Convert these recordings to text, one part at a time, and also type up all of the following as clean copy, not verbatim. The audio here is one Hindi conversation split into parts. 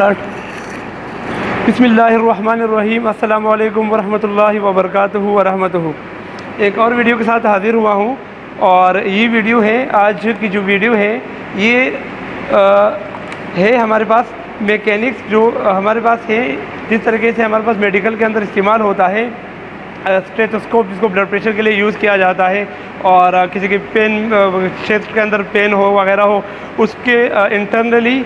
स्टार्ट। बिस्मिल्लाहिर्रहमानिर्रहीम। अस्सलामु अलैकुम वरहमतुल्लाहि वबरकातुहू वरहमतुहू। एक और वीडियो के साथ हाज़िर हुआ हूँ और ये वीडियो है, आज की जो वीडियो है ये है हमारे पास मैकेनिक्स जो हमारे पास है, जिस तरीके से हमारे पास मेडिकल के अंदर इस्तेमाल होता है स्टेथोस्कोप, जिसको ब्लड प्रेशर के लिए यूज़ किया जाता है, और किसी की पेन चेस्ट के अंदर पेन हो वगैरह हो, उसके इंटरनली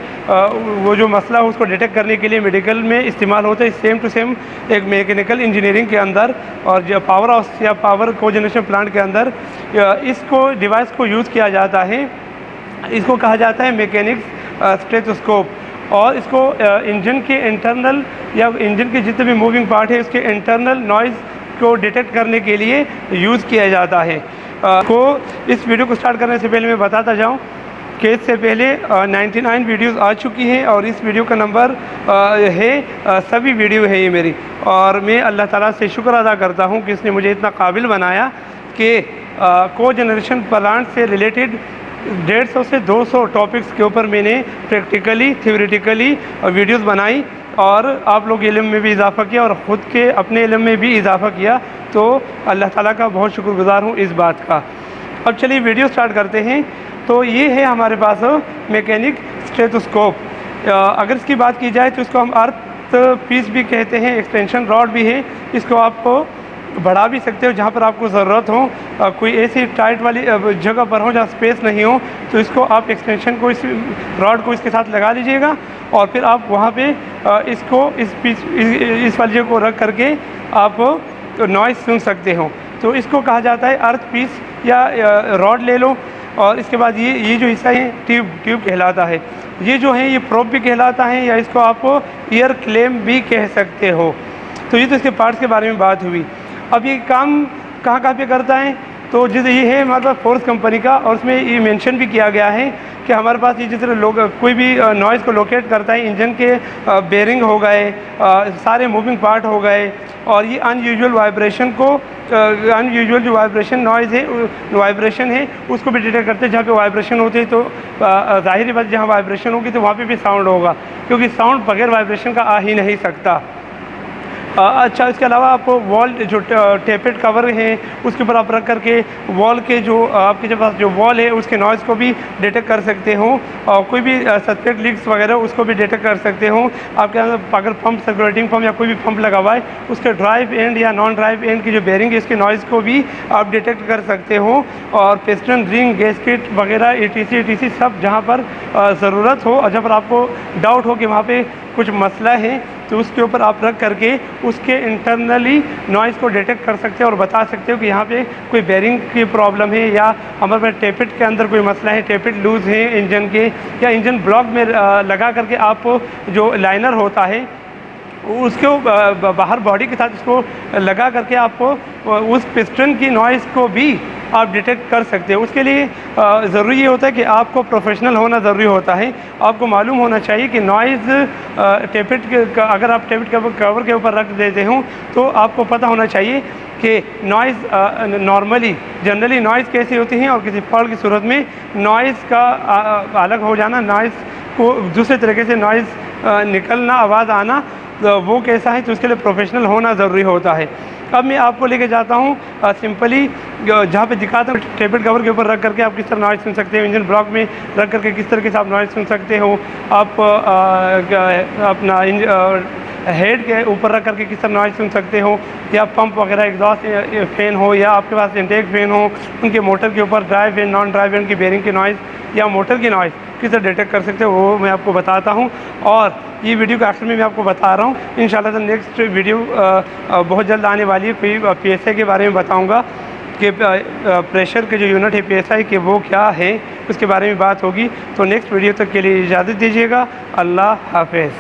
वो जो मसला हो उसको डिटेक्ट करने के लिए मेडिकल में इस्तेमाल होता है। सेम टू सेम एक मैकेनिकल इंजीनियरिंग के अंदर और जो पावर हाउस या पावर कोजनरेशन प्लांट के अंदर इसको डिवाइस को यूज़ किया जाता है। इसको कहा जाता है मैकेनिक्स स्टेथोस्कोप, और इसको इंजन के इंटरनल या इंजन के जितने भी मूविंग पार्ट है उसके इंटरनल नॉइज़ को डिटेक्ट करने के लिए यूज़ किया जाता है। इस वीडियो को स्टार्ट करने से पहले मैं बताता जाऊं कि इससे पहले 99 वीडियोस आ चुकी हैं और इस वीडियो का नंबर सभी वीडियो है ये मेरी, और मैं अल्लाह ताला से शुक्र अदा करता हूं कि इसने मुझे इतना काबिल बनाया कि को जनरेशन प्लांट से रिलेटेड 150 से 200 टॉपिक्स के ऊपर मैंने प्रैक्टिकली थ्योरेटिकली वीडियोस बनाई और आप लोग इल्म में भी इजाफ़ा किया और ख़ुद के अपने इल्म में भी इजाफ़ा किया। तो अल्लाह ताला का बहुत शुक्रगुज़ार हूँ इस बात का। अब चलिए वीडियो स्टार्ट करते हैं। तो ये है हमारे पास मैकेनिक स्टेथोस्कोप। अगर इसकी बात की जाए तो इसको हम अर्थ पीस भी कहते हैं, एक्सटेंशन रॉड भी है। इसको आप बढ़ा भी सकते हो जहाँ पर आपको ज़रूरत हो, कोई ऐसी टाइट वाली जगह पर हो जहाँ स्पेस नहीं हो, तो इसको आप एक्सटेंशन को इस रॉड को इसके साथ लगा लीजिएगा और फिर आप वहाँ पे इसको इस वाली जगह को रख करके आप नॉइज़ सुन सकते हो। तो इसको कहा जाता है अर्थ पीस या रॉड ले लो। और इसके बाद ये जो हिस्सा है ट्यूब कहलाता है। ये जो है ये प्रोब भी कहलाता है, या इसको आप ईयर क्लेम भी कह सकते हो। तो ये तो इसके पार्ट्स के बारे में बात हुई। अब ये काम कहाँ पे करता है, तो जैसे ये है हमारे पास फोर्स कंपनी का, और उसमें ये मेंशन भी किया गया है कि हमारे पास ये जिस तरह कोई भी नॉइज़ को लोकेट करता है, इंजन के बेरिंग हो गए, सारे मूविंग पार्ट हो गए, और ये अनयूजुअल वाइब्रेशन को अनयूजुअल जो वाइब्रेशन है उसको भी डिटेक्ट करते हैं। जहाँ पे वाइब्रेशन होती है तो ज़ाहिर बात जहाँ वाइब्रेशन होगी तो वहाँ पे भी साउंड होगा, क्योंकि साउंड बगैर वाइब्रेशन का आ ही नहीं सकता। अच्छा, इसके अलावा आप वॉल जो टेपेड कवर है उसके ऊपर आप रख करके वॉल के जो आपके पास जो वॉल है उसके नॉइज़ को भी डिटेक्ट कर सकते हो, और कोई भी सस्पेक्ट लीक्स वगैरह उसको भी डिटेक्ट कर सकते हो। आपके अंदर अगर पंप सर्कुलेटिंग पंप या कोई भी पंप लगा हुआ है उसके ड्राइव एंड या नॉन ड्राइव एंड की जो बेरिंग है इसके नॉइज़ को भी आप डिटेक्ट कर सकते हो। और पिस्टन रिंग गैस्केट वगैरह ETC सब जहाँ पर ज़रूरत हो और जहाँ पर आपको डाउट हो कि वहाँ पर कुछ मसला है तो उसके ऊपर आप रख करके उसके इंटरनली नॉइज़ को डिटेक्ट कर सकते हो और बता सकते हो कि यहाँ पे कोई बेरिंग की प्रॉब्लम है, या हमारे पास टेपिट के अंदर कोई मसला है, टेपिट लूज़ है इंजन के, या इंजन ब्लॉक में लगा करके आप जो लाइनर होता है उसको बाहर बॉडी के साथ इसको लगा करके आप उस पिस्टन की नॉइज़ को भी आप डिटेक्ट कर सकते हो। उसके लिए ज़रूरी ये होता है कि आपको प्रोफेशनल होना ज़रूरी होता है। आपको मालूम होना चाहिए कि नॉइज़ टेपिट के अगर आप टेपिट कवर के ऊपर रख देते हो तो आपको पता होना चाहिए कि नॉइज़ नॉर्मली जनरली नॉइज़ कैसी होती है, और किसी फॉल्ट की सूरत में नॉइज़ का अलग हो जाना, नॉइज़ को दूसरे तरीके से नॉइज़ निकलना, आवाज़ आना, वो कैसा है, तो उसके लिए प्रोफेशनल होना ज़रूरी होता है। अब मैं आपको लेके जाता हूँ सिंपली जहाँ पे दिखाता हूँ टेबल कवर के ऊपर रख करके आप किस तरह नॉइज़ सुन सकते हो, इंजन ब्लॉक में रख करके किस तरह से आप नॉइज़ सुन सकते हो, आप अपना हेड के ऊपर रख करके किस तरह नॉइज़ सुन सकते हो, या पंप वगैरह एग्जॉस्ट फैन हो या आपके पास इंटेक फैन हो, उनके मोटर के ऊपर drive and non drive and की बेरिंग की नॉइज़ या मोटर की नॉइज़ किस तरह डिटेक्ट कर सकते हो, वो मैं आपको बताता हूँ। और ये वीडियो के आखिर में मैं आपको बता रहा हूँ इंशाल्लाह नेक्स्ट वीडियो बहुत जल्द आने वाली है। कोई PSI के बारे में बताऊँगा कि प्रेशर के जो यूनिट है PSI के वो क्या है, उसके बारे में बात होगी। तो नेक्स्ट वीडियो तक के लिए इजाज़त दीजिएगा। अल्लाह हाफ़िज़।